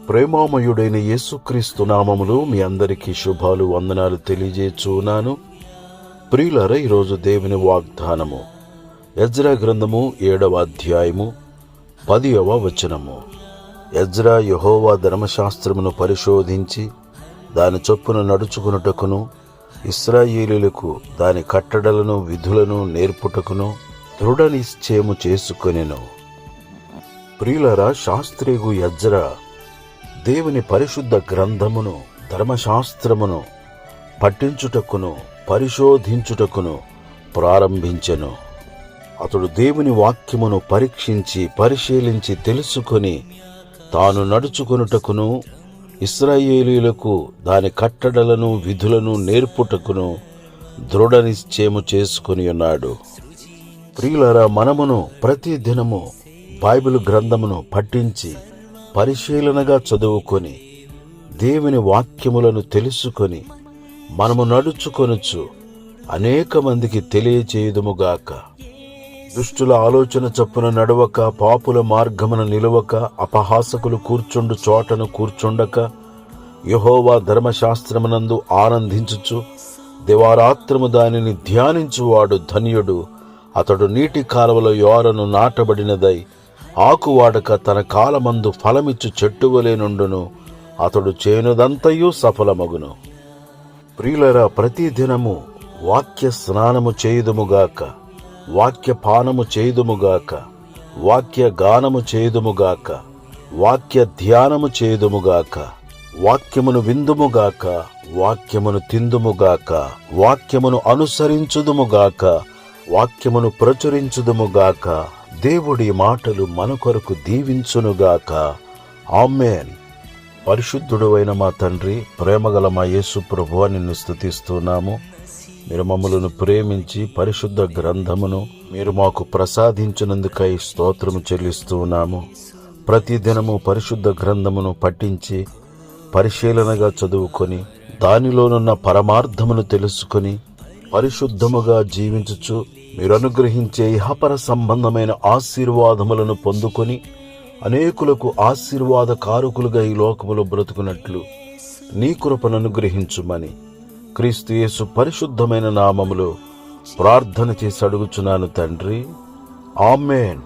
ప్రేమామయుడైన యేసుక్రీస్తు నామములో మీ అందరికీ శుభాలు వందనాలు తెలియజేస్తున్నాను. ప్రియులారా, ఈరోజు దేవుని వాగ్దానము ఎజ్రా గ్రంథము 7వ అధ్యాయము 10వ వచనము. ఎజ్రా యెహోవా ధర్మశాస్త్రమును పరిశోధించి దాని చొప్పున నడుచుకునుటకును ఇశ్రాయేలీయులకు దాని కట్టడలను విధులను నేర్పుటకును దృఢ నిశ్చయము చేసుకొనెను. ప్రియులారా, శాస్త్రియగు ఎజ్రా దేవుని పరిశుద్ధ గ్రంథమును ధర్మశాస్త్రమును పఠించుటకును పరిశోధించుటకును ప్రారంభించెను. అతడు దేవుని వాక్యమును పరీక్షించి పరిశీలించి తెలుసుకొని తాను నడుచుకొనుటకును ఇశ్రాయేలీయులకు దాని కట్టడలను విధులను నేర్పుటకును దృఢ నిశ్చయము చేసుకొని ఉన్నాడు. ప్రియులారా, మనమును ప్రతి దినము బైబిల్ గ్రంథమును పఠించి పరిశీలనగా చదువుకొని దేవుని వాక్యములను తెలుసుకొని మనము నడుచుకొనుచు అనేక మందికి తెలియచేయుదుముగాక. దుష్టుల ఆలోచన చొప్పున నడవక, పాపుల మార్గమున నిలవక, అపహాసకులు కూర్చుండు చోటను కూర్చుండక, యెహోవా ధర్మశాస్త్రమునందు ఆనందించుచు దివారాత్రము దానిని ధ్యానించువాడు ధన్యుడు. అతడు నీటి కాలువల యోరను నాటబడినదై ఆకువాడక తన కాలమందు ఫలమిచ్చు చెట్టువలే నుండును. అతడు చేనుదంతయు సఫలమగును. ప్రియులరా, ప్రతి దినము వాక్య స్నానము చేయుదుముగాక, వాక్య పానము చేయుదుముగాక, వాక్య గానము చేయుదుముగాక, వాక్య ధ్యానము చేయుదుముగాక, వాక్యమును విందుముగాక, వాక్యమును తిందుముగాక, వాక్యమును అనుసరించుదుముగాక, వాక్యమును ప్రచురించుదుముగాక. దేవుడి మాటలు మన కొరకు దీవించునుగాక. ఆమేన్. పరిశుద్ధుడు అయిన మా తండ్రి, ప్రేమగల మా యేసు ప్రభువా, నిన్ను స్తుతిస్తున్నాము. మీరు మమ్మలను ప్రేమించి పరిశుద్ధ గ్రంథమును మీరు మాకు ప్రసాదించినందుకై స్తోత్రము చెల్లిస్తున్నాము. ప్రతిదినము పరిశుద్ధ గ్రంథమును పఠించి పరిశీలనగా చదువుకొని దానిలోనున్న పరమార్థమును తెలుసుకొని పరిశుద్ధముగా జీవించుచు మీరు అనుగ్రహించే ఇహపర సంబంధమైన ఆశీర్వాదములను పొందుకొని అనేకులకు ఆశీర్వాద కారకులుగా ఈ లోకములో బ్రతుకున్నట్లు నీ కృపను అనుగ్రహించుమని క్రీస్తు యేసు పరిశుద్ధమైన నామములో ప్రార్థన చేసి అడుగుచున్నాను తండ్రి. ఆమేన్.